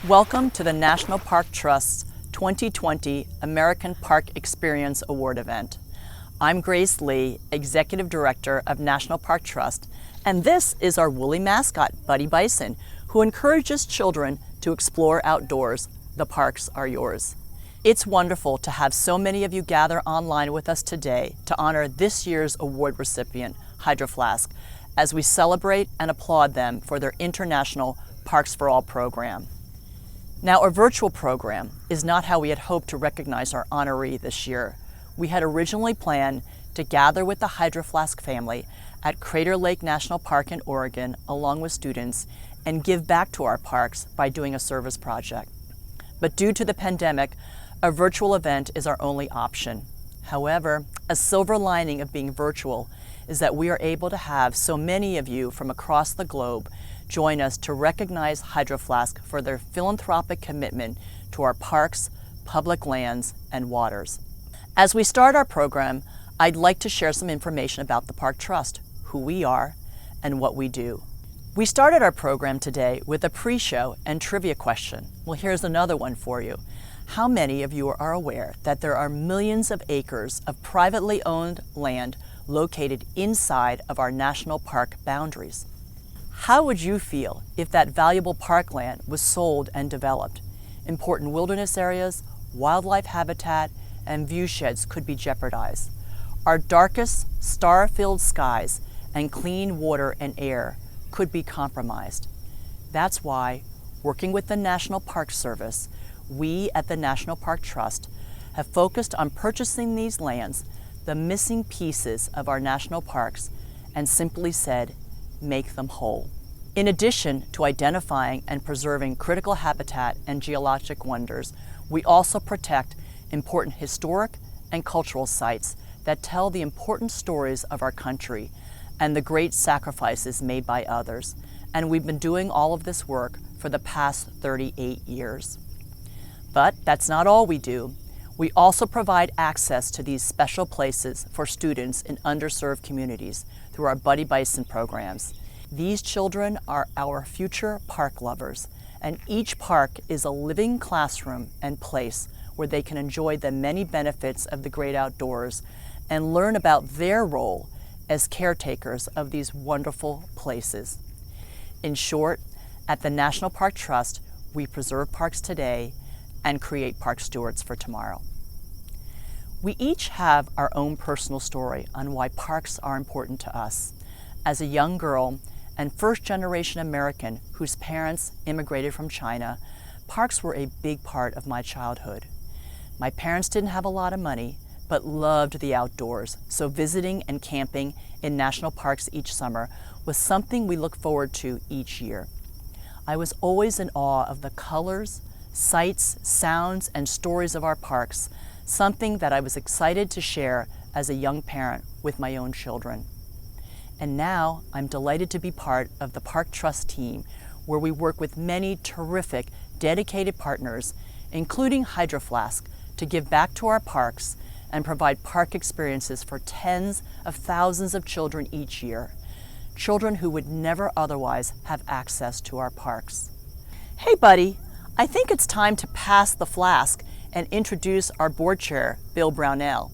Welcome to the National Park Trust's 2020 American Park Experience Award event. I'm Grace Lee, Executive Director of National Park Trust, and this is our woolly mascot, Buddy Bison, who encourages children to explore outdoors. The parks are yours. It's wonderful to have so many of you gather online with us today to honor this year's award recipient, Hydro Flask, as we celebrate and applaud them for their international Parks for All program. Now, our virtual program is not how we had hoped to recognize our honoree this year. We had originally planned to gather with the Hydro Flask family at Crater Lake National Park in Oregon, along with students, and give back to our parks by doing a service project. But due to the pandemic, a virtual event is our only option. However, a silver lining of being virtual is that we are able to have so many of you from across the globe join us to recognize Hydro Flask for their philanthropic commitment to our parks, public lands, and waters. As we start our program, I'd like to share some information about the Park Trust, who we are, and what we do. We started our program today with a pre-show and trivia question. Well, here's another one for you. How many of you are aware that there are millions of acres of privately owned land located inside of our national park boundaries? How would you feel if that valuable parkland was sold and developed? Important wilderness areas, wildlife habitat, and view sheds could be jeopardized. Our darkest, star-filled skies and clean water and air could be compromised. That's why, working with the National Park Service, we at the National Park Trust have focused on purchasing these lands, the missing pieces of our national parks, and simply said, make them whole. In addition to identifying and preserving critical habitat and geologic wonders, we also protect important historic and cultural sites that tell the important stories of our country and the great sacrifices made by others. And we've been doing all of this work for the past 38 years. But that's not all we do. We also provide access to these special places for students in underserved communities through our Buddy Bison programs. These children are our future park lovers, and each park is a living classroom and place where they can enjoy the many benefits of the great outdoors and learn about their role as caretakers of these wonderful places. In short, at the National Park Trust, we preserve parks today and create park stewards for tomorrow. We each have our own personal story on why parks are important to us. As a young girl and first-generation American whose parents immigrated from China, parks were a big part of my childhood. My parents didn't have a lot of money, but loved the outdoors, so visiting and camping in national parks each summer was something we looked forward to each year. I was always in awe of the colors, sights, sounds, and stories of our parks, something that I was excited to share as a young parent with my own children. And now I'm delighted to be part of the Park Trust team, where we work with many terrific, dedicated partners, including Hydro Flask, to give back to our parks and provide park experiences for tens of thousands of children each year, children who would never otherwise have access to our parks. Hey, Buddy, I think it's time to pass the flask and introduce our board chair, Bill Brownell.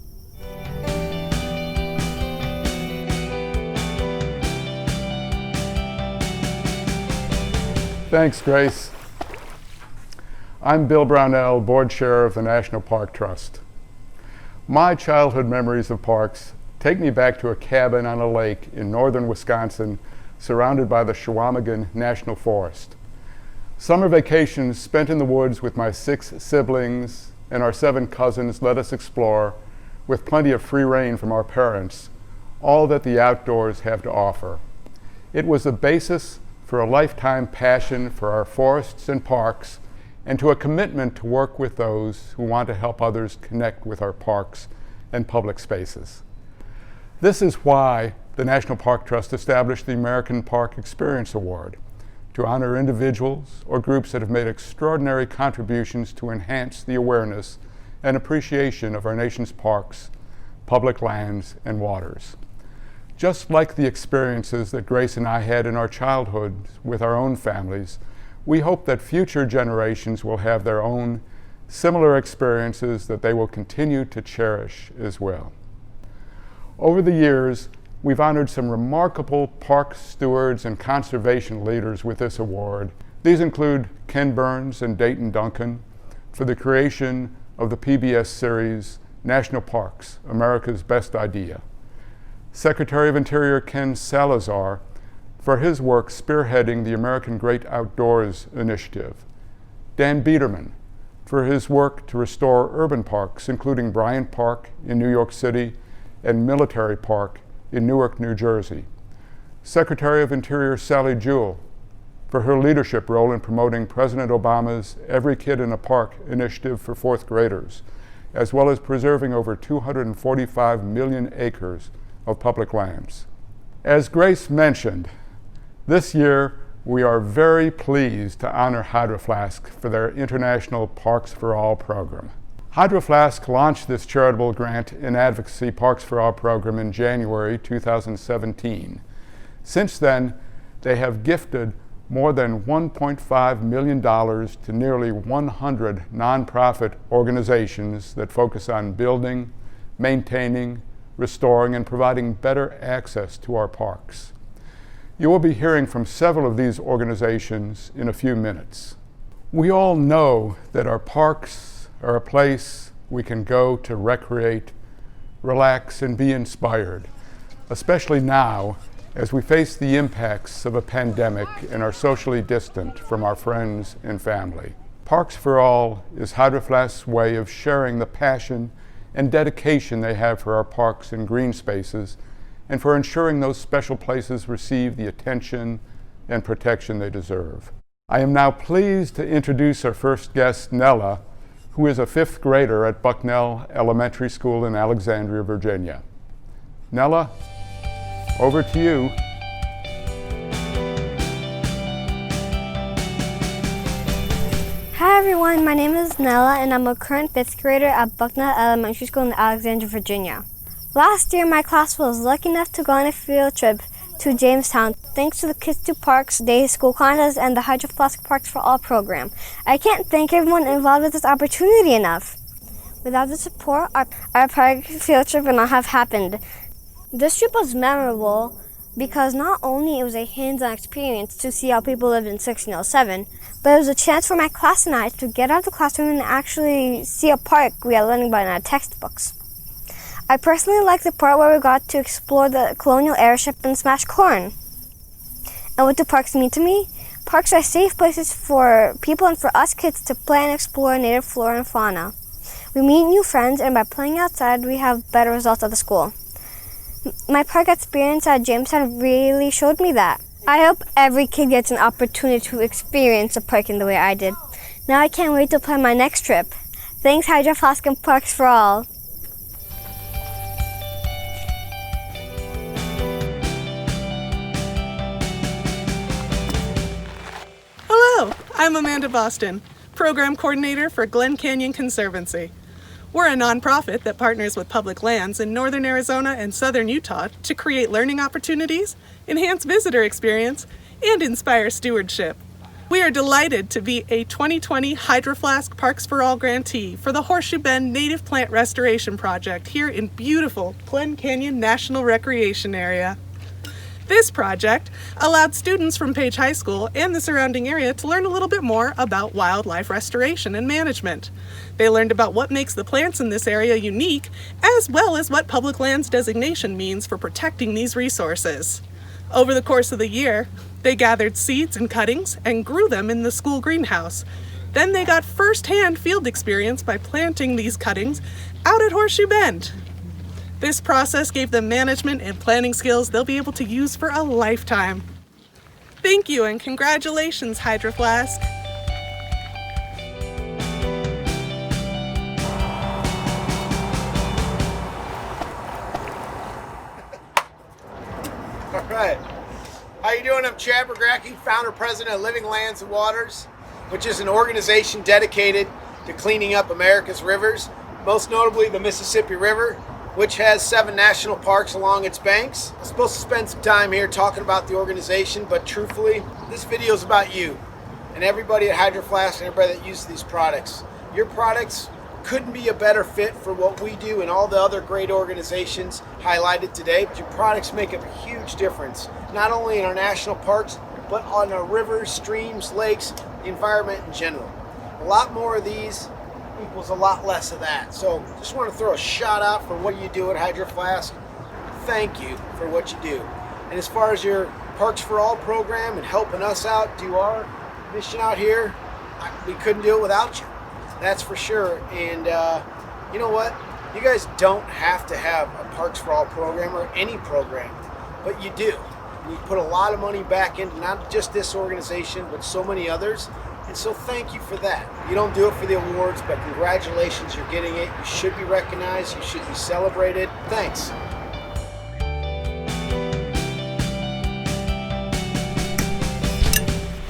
Thanks, Grace. I'm Bill Brownell, board chair of the National Park Trust. My childhood memories of parks take me back to a cabin on a lake in northern Wisconsin, surrounded by the Chequamegon National Forest. Summer vacations spent in the woods with my 6 siblings and our 7 cousins let us explore, with plenty of free rein from our parents, all that the outdoors have to offer. It was the basis for a lifetime passion for our forests and parks, and to a commitment to work with those who want to help others connect with our parks and public spaces. This is why the National Park Trust established the American Park Experience Award, to honor individuals or groups that have made extraordinary contributions to enhance the awareness and appreciation of our nation's parks, public lands, and waters. Just like the experiences that Grace and I had in our childhood with our own families, we hope that future generations will have their own similar experiences that they will continue to cherish as well. Over the years, we've honored some remarkable park stewards and conservation leaders with this award. These include Ken Burns and Dayton Duncan for the creation of the PBS series National Parks, America's Best Idea. Secretary of Interior Ken Salazar for his work spearheading the American Great Outdoors Initiative. Dan Biederman for his work to restore urban parks, including Bryant Park in New York City and Military Park in Newark, New Jersey. Secretary of Interior Sally Jewell for her leadership role in promoting President Obama's Every Kid in a Park initiative for fourth graders, as well as preserving over 245 million acres of public lands. As Grace mentioned, this year we are very pleased to honor Hydro Flask for their International Parks for All program. Hydro Flask launched this charitable grant and advocacy Parks for All program in January 2017. Since then, they have gifted more than $1.5 million to nearly 100 nonprofit organizations that focus on building, maintaining, restoring, and providing better access to our parks. You will be hearing from several of these organizations in a few minutes. We all know that our parks are a place we can go to recreate, relax, and be inspired, especially now as we face the impacts of a pandemic and are socially distant from our friends and family. Parks for All is Hydro Flask's way of sharing the passion and dedication they have for our parks and green spaces, and for ensuring those special places receive the attention and protection they deserve. I am now pleased to introduce our first guest, Nella, who is a fifth grader at Bucknell Elementary School in Alexandria, Virginia. Nella, over to you. Hi everyone, my name is Nella and I'm a current fifth grader at Bucknell Elementary School in Alexandria, Virginia. Last year, my class was lucky enough to go on a field trip to Jamestown thanks to the Kids to Parks Day School Contest and the Hydro Flask Parks for All program. I can't thank everyone involved with this opportunity enough. Without the support, our park field trip would not have happened. This trip was memorable because not only it was a hands-on experience to see how people lived in 1607, but it was a chance for my class and I to get out of the classroom and actually see a park we are learning about in our textbooks. I personally liked the part where we got to explore the colonial airship and smash corn. And what do parks mean to me? Parks are safe places for people and for us kids to play and explore native flora and fauna. We meet new friends, and by playing outside, we have better results at the school. My park experience at Jamestown really showed me that. I hope every kid gets an opportunity to experience a park in the way I did. Now I can't wait to plan my next trip. Thanks, Hydro Flask and Parks for All. Hello, I'm Amanda Boston, Program Coordinator for Glen Canyon Conservancy. We're a nonprofit that partners with public lands in northern Arizona and southern Utah to create learning opportunities, enhance visitor experience, and inspire stewardship. We are delighted to be a 2020 Hydro Flask Parks for All grantee for the Horseshoe Bend Native Plant Restoration Project here in beautiful Glen Canyon National Recreation Area. This project allowed students from Page High School and the surrounding area to learn a little bit more about wildlife restoration and management. They learned about what makes the plants in this area unique, as well as what public lands designation means for protecting these resources. Over the course of the year, they gathered seeds and cuttings and grew them in the school greenhouse. Then they got first-hand field experience by planting these cuttings out at Horseshoe Bend. This process gave them management and planning skills they'll be able to use for a lifetime. Thank you and congratulations, Hydro Flask. All right. How you doing? I'm Chad Grantee, founder president of Living Lands and Waters, which is an organization dedicated to cleaning up America's rivers, most notably the Mississippi River, which has 7 national parks along its banks. I'm supposed to spend some time here talking about the organization, but truthfully, this video is about you. and everybody at Hydro Flask and everybody that uses these products. Your products couldn't be a better fit for what we do and all the other great organizations highlighted today. But your products make a huge difference, not only in our national parks, but on our rivers, streams, lakes, the environment in general. A lot more of these equals a lot less of that. So just want to throw a shout out for what you do at Hydro Flask. Thank you for what you do. And as far as your Parks for All program and helping us out do our mission out here, we couldn't do it without you. That's for sure. And you know what? You guys don't have to have a Parks for All program or any program, but you do. You put a lot of money back into not just this organization, but so many others. And so thank you for that. You don't do it for the awards, but congratulations, you're getting it. You should be recognized. You should be celebrated. Thanks.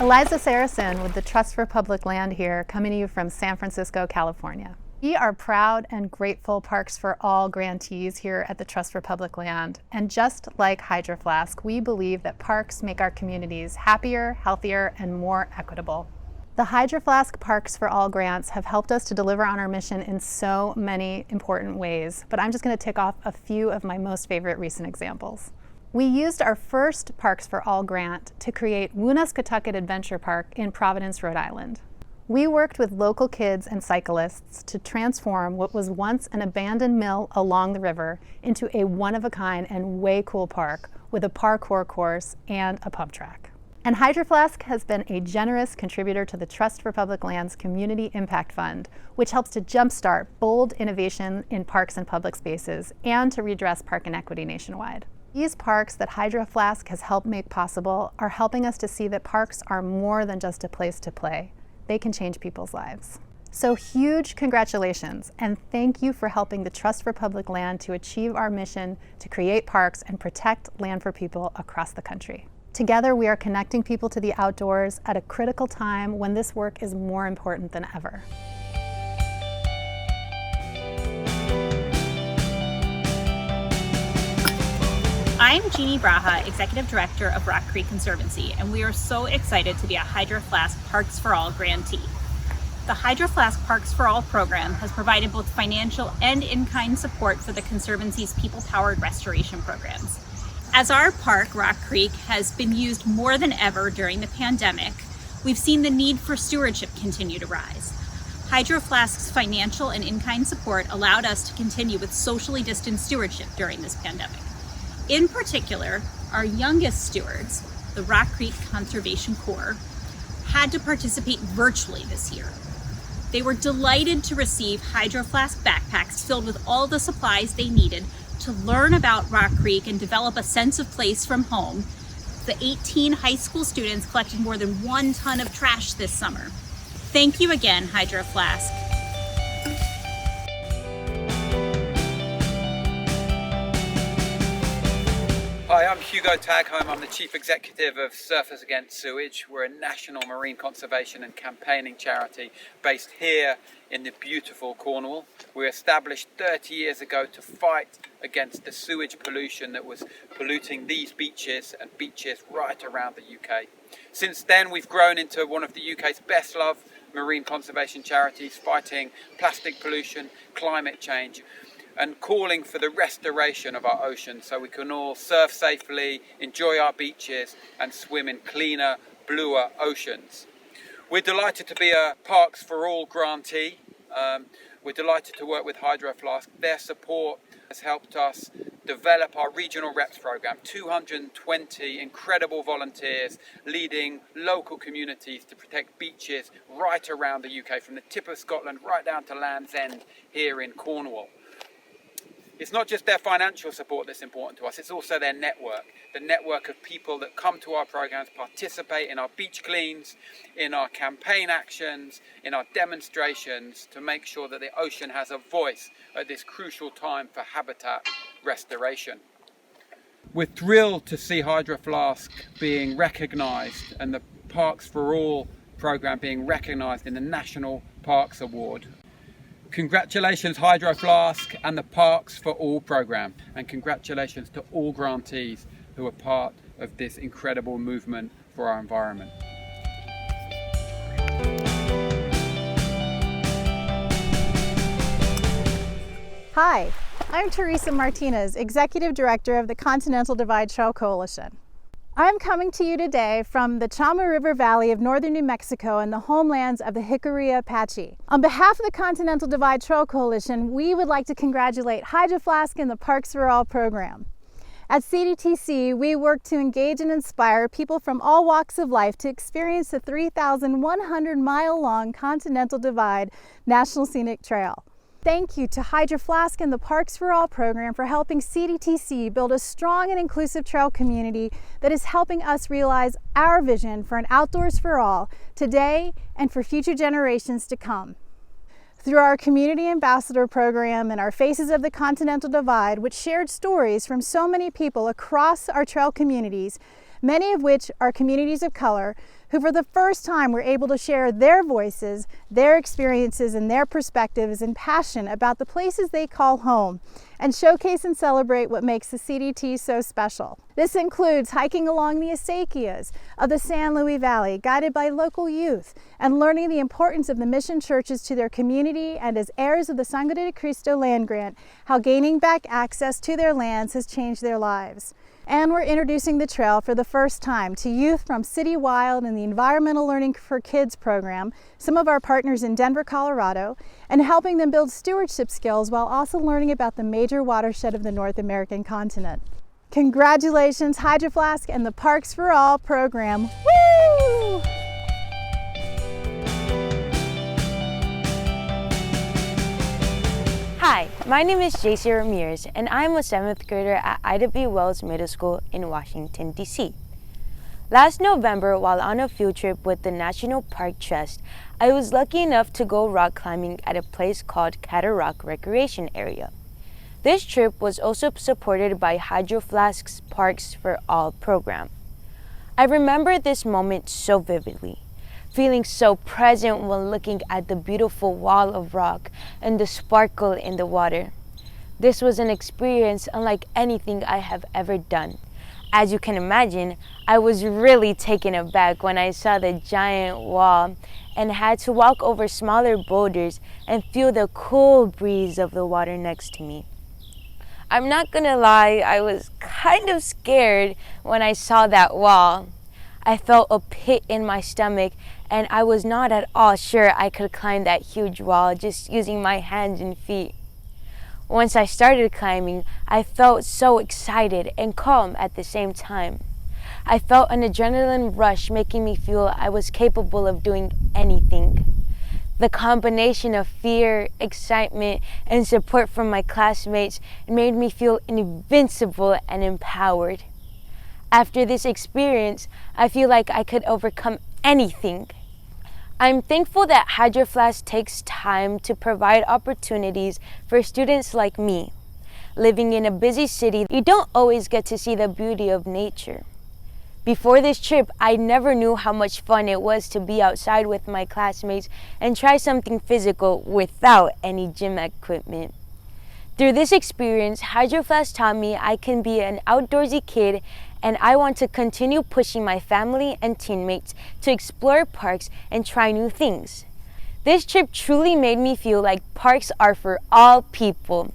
Eliza Sarasohn with the Trust for Public Land here, coming to you from San Francisco, California. We are proud and grateful Parks for All grantees here at the Trust for Public Land. And just like Hydro Flask, we believe that parks make our communities happier, healthier, and more equitable. The Hydro Flask Parks for All grants have helped us to deliver on our mission in so many important ways, but I'm just going to tick off a few of my most favorite recent examples. We used our first Parks for All grant to create Woonasquatucket Adventure Park in Providence, Rhode Island. We worked with local kids and cyclists to transform what was once an abandoned mill along the river into a one-of-a-kind and way cool park with a parkour course and a pump track. And Hydro Flask has been a generous contributor to the Trust for Public Land's Community Impact Fund, which helps to jumpstart bold innovation in parks and public spaces and to redress park inequity nationwide. These parks that Hydro Flask has helped make possible are helping us to see that parks are more than just a place to play. They can change people's lives. So huge congratulations and thank you for helping the Trust for Public Land to achieve our mission to create parks and protect land for people across the country. Together we are connecting people to the outdoors at a critical time when this work is more important than ever. I'm Jeanne Braha, Executive Director of Rock Creek Conservancy, and we are so excited to be a Hydro Flask Parks for All grantee. The Hydro Flask Parks for All program has provided both financial and in-kind support for the Conservancy's people-powered restoration programs. As our park, Rock Creek, has been used more than ever during the pandemic, we've seen the need for stewardship continue to rise. Hydro Flask's financial and in-kind support allowed us to continue with socially distanced stewardship during this pandemic. In particular, our youngest stewards, the Rock Creek Conservation Corps, had to participate virtually this year. They were delighted to receive Hydro Flask backpacks filled with all the supplies they needed to learn about Rock Creek and develop a sense of place from home. The 18 high school students collected more than 1 ton of trash this summer. Thank you again, Hydro Flask. Hi, I'm Hugo Tagholm. I'm the Chief Executive of Surfers Against Sewage. We're a national marine conservation and campaigning charity based here in the beautiful Cornwall. We were established 30 years ago to fight against the sewage pollution that was polluting these beaches and beaches right around the UK. Since then, we've grown into one of the UK's best loved marine conservation charities, fighting plastic pollution, climate change, and calling for the restoration of our oceans so we can all surf safely, enjoy our beaches and swim in cleaner, bluer oceans. We're delighted to be a Parks for All grantee. We're delighted to work with Hydro Flask. Their support has helped us develop our regional reps program. 220 incredible volunteers leading local communities to protect beaches right around the UK, from the tip of Scotland right down to Land's End here in Cornwall. It's not just their financial support that's important to us, it's also their network. The network of people that come to our programs, participate in our beach cleans, in our campaign actions, in our demonstrations to make sure that the ocean has a voice at this crucial time for habitat restoration. We're thrilled to see Hydro Flask being recognised and the Parks for All programme being recognised in the National Parks Award. Congratulations Hydro Flask and the Parks for All programme, and congratulations to all grantees who are part of this incredible movement for our environment. Hi, I'm Teresa Martinez, Executive Director of the Continental Divide Trail Coalition. I'm coming to you today from the Chama River Valley of northern New Mexico and the homelands of the Jicarilla Apache. On behalf of the Continental Divide Trail Coalition, we would like to congratulate Hydro Flask and the Parks for All program. At CDTC, we work to engage and inspire people from all walks of life to experience the 3,100-mile-long Continental Divide National Scenic Trail. Thank you to Hydro Flask and the Parks for All program for helping CDTC build a strong and inclusive trail community that is helping us realize our vision for an outdoors for all today and for future generations to come. Through our Community Ambassador program and our Faces of the Continental Divide, which shared stories from so many people across our trail communities, many of which are communities of color, who for the first time were able to share their voices, their experiences, and their perspectives and passion about the places they call home, and showcase and celebrate what makes the CDT so special. This includes hiking along the acequias of the San Luis Valley, guided by local youth, and learning the importance of the mission churches to their community, and as heirs of the Sangre de Cristo land grant, how gaining back access to their lands has changed their lives. And we're introducing the trail for the first time to youth from City Wild and the Environmental Learning for Kids program, some of our partners in Denver, Colorado, and helping them build stewardship skills while also learning about the major watershed of the North American continent. Congratulations, Hydro Flask and the Parks for All program. Woo! Hi, my name is JC Ramirez, and I'm a 7th grader at Ida B. Wells Middle School in Washington, D.C. Last November, while on a field trip with the National Park Trust, I was lucky enough to go rock climbing at a place called Cataract Recreation Area. This trip was also supported by Hydro Flask's Parks for All program. I remember this moment so vividly, feeling so present when looking at the beautiful wall of rock and the sparkle in the water. This was an experience unlike anything I have ever done. As you can imagine, I was really taken aback when I saw the giant wall and had to walk over smaller boulders and feel the cool breeze of the water next to me. I'm not gonna lie, I was kind of scared when I saw that wall. I felt a pit in my stomach, and I was not at all sure I could climb that huge wall just using my hands and feet. Once I started climbing, I felt so excited and calm at the same time. I felt an adrenaline rush making me feel I was capable of doing anything. The combination of fear, excitement, and support from my classmates made me feel invincible and empowered. After this experience, I feel like I could overcome anything. I'm thankful that Hydro Flask takes time to provide opportunities for students like me. Living in a busy city, you don't always get to see the beauty of nature. Before this trip, I never knew how much fun it was to be outside with my classmates and try something physical without any gym equipment. Through this experience, Hydro Flask taught me I can be an outdoorsy kid, and I want to continue pushing my family and teammates to explore parks and try new things. This trip truly made me feel like parks are for all people.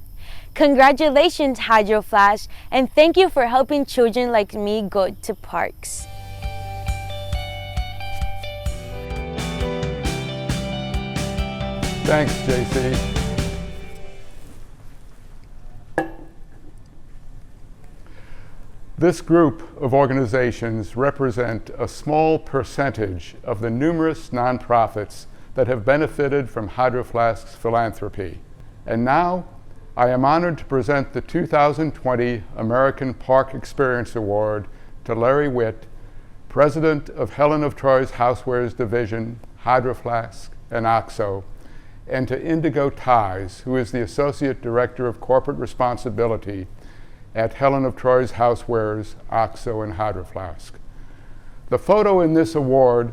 Congratulations, Hydro Flask, and thank you for helping children like me go to parks. Thanks, JC. This group of organizations represent a small percentage of the numerous nonprofits that have benefited from Hydro Flask's philanthropy. And now, I am honored to present the 2020 American Park Experience Award to Larry Witt, President of Helen of Troy's Housewares Division, Hydro Flask, and OXO, and to Indigo Ties, who is the Associate Director of Corporate Responsibility at Helen of Troy's Housewares, OXO, and Hydro Flask. The photo in this award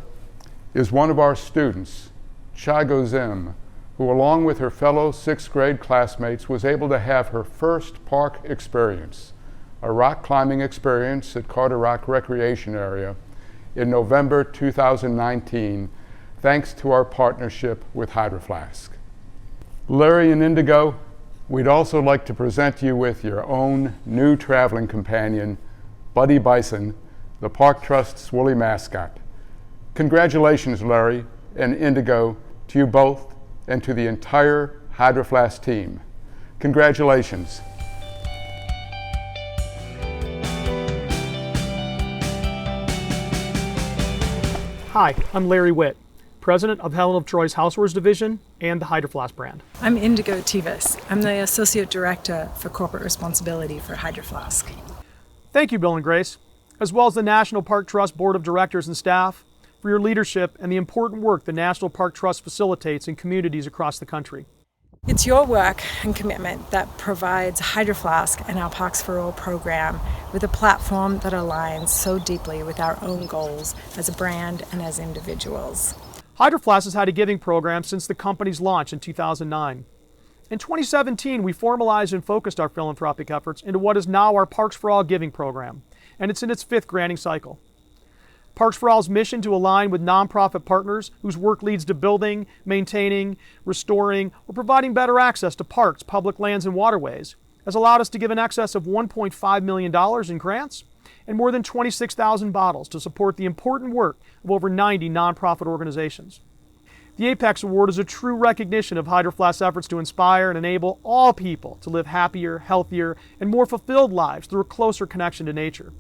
is one of our students, Chago Zim, who along with her fellow 6th grade classmates was able to have her first park experience, a rock climbing experience at Cataract Recreation Area in November 2019, thanks to our partnership with Hydro Flask. Larry and Indigo, We'd also like to present you with your own new traveling companion, Buddy Bison, the Park Trust's woolly mascot. Congratulations, Larry and Indigo, to you both and to the entire Hydro Flask team. Congratulations. Hi, I'm Larry Witt, President of Helen of Troy's Housewares Division and the Hydro Flask brand. I'm Indigo Tivas. I'm the Associate Director for Corporate Responsibility for Hydro Flask. Thank you, Bill and Grace, as well as the National Park Trust Board of Directors and staff for your leadership and the important work the National Park Trust facilitates in communities across the country. It's your work and commitment that provides Hydro Flask and our Parks for All program with a platform that aligns so deeply with our own goals as a brand and as individuals. Hydro Flask has had a giving program since the company's launch in 2009. In 2017, we formalized and focused our philanthropic efforts into what is now our Parks for All giving program, and it's in its 5th granting cycle. Parks for All's mission to align with nonprofit partners whose work leads to building, maintaining, restoring, or providing better access to parks, public lands, and waterways has allowed us to give in excess of $1.5 million in grants and more than 26,000 bottles to support the important work of over 90 nonprofit organizations. The Apex Award is a true recognition of Hydro Flask's efforts to inspire and enable all people to live happier, healthier, and more fulfilled lives through a closer connection to nature.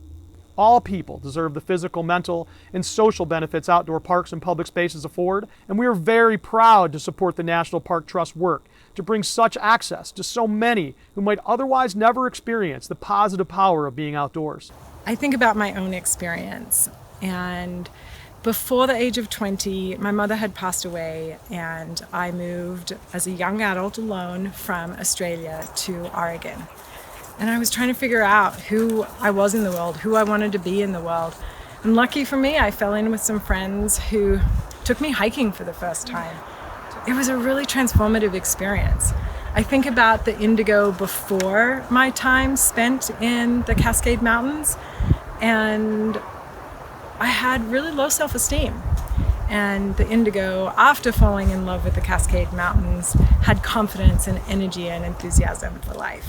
All people deserve the physical, mental, and social benefits outdoor parks and public spaces afford, and we are very proud to support the National Park Trust work to bring such access to so many who might otherwise never experience the positive power of being outdoors. I think about my own experience, and before the age of 20, my mother had passed away, and I moved as a young adult alone from Australia to Oregon. And I was trying to figure out who I was in the world, who I wanted to be in the world. And lucky for me, I fell in with some friends who took me hiking for the first time. It was a really transformative experience. I think about the Indigo before my time spent in the Cascade Mountains, and I had really low self-esteem. And the Indigo, after falling in love with the Cascade Mountains, had confidence and energy and enthusiasm for life.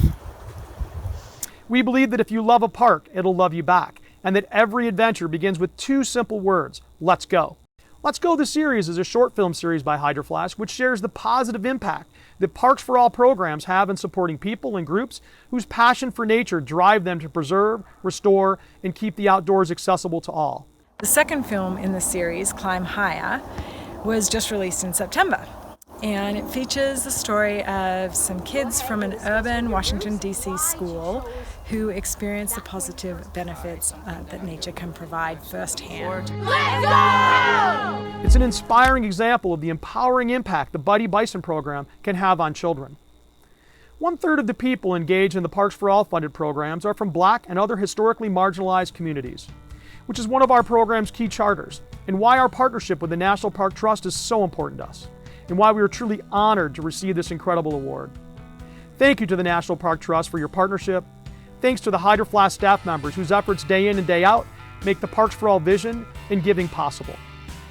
We believe that if you love a park, it'll love you back, and that every adventure begins with 2 simple words: let's go. Let's Go the series is a short film series by Hydro Flask which shares the positive impact that Parks for All programs have in supporting people and groups whose passion for nature drive them to preserve, restore, and keep the outdoors accessible to all. The second film in the series, Climb Higher, was just released in September. And it features the story of some kids from an urban Washington, D.C. school who experience the positive benefits that nature can provide firsthand. Let's go! It's an inspiring example of the empowering impact the Buddy Bison program can have on children. 1/3 of the people engaged in the Parks for All funded programs are from Black and other historically marginalized communities, which is one of our program's key charters, and why our partnership with the National Park Trust is so important to us, and why we are truly honored to receive this incredible award. Thank you to the National Park Trust for your partnership. Thanks to the Hydro Flask staff members whose efforts day in and day out make the Parks for All vision and giving possible.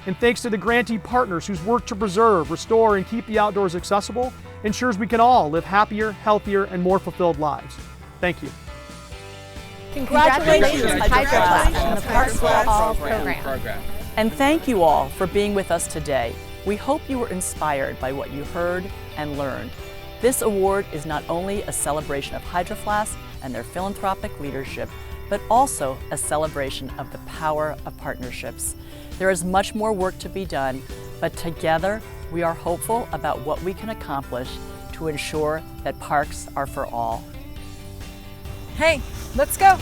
And thanks to the Grantee partners whose work to preserve, restore, and keep the outdoors accessible ensures we can all live happier, healthier, and more fulfilled lives. Thank you. Congratulations, Hydro Flask and the Parks for All program. And thank you all for being with us today. We hope you were inspired by what you heard and learned. This award is not only a celebration of Hydro Flask and their philanthropic leadership, but also a celebration of the power of partnerships. There is much more work to be done, but together we are hopeful about what we can accomplish to ensure that parks are for all. Hey, let's go!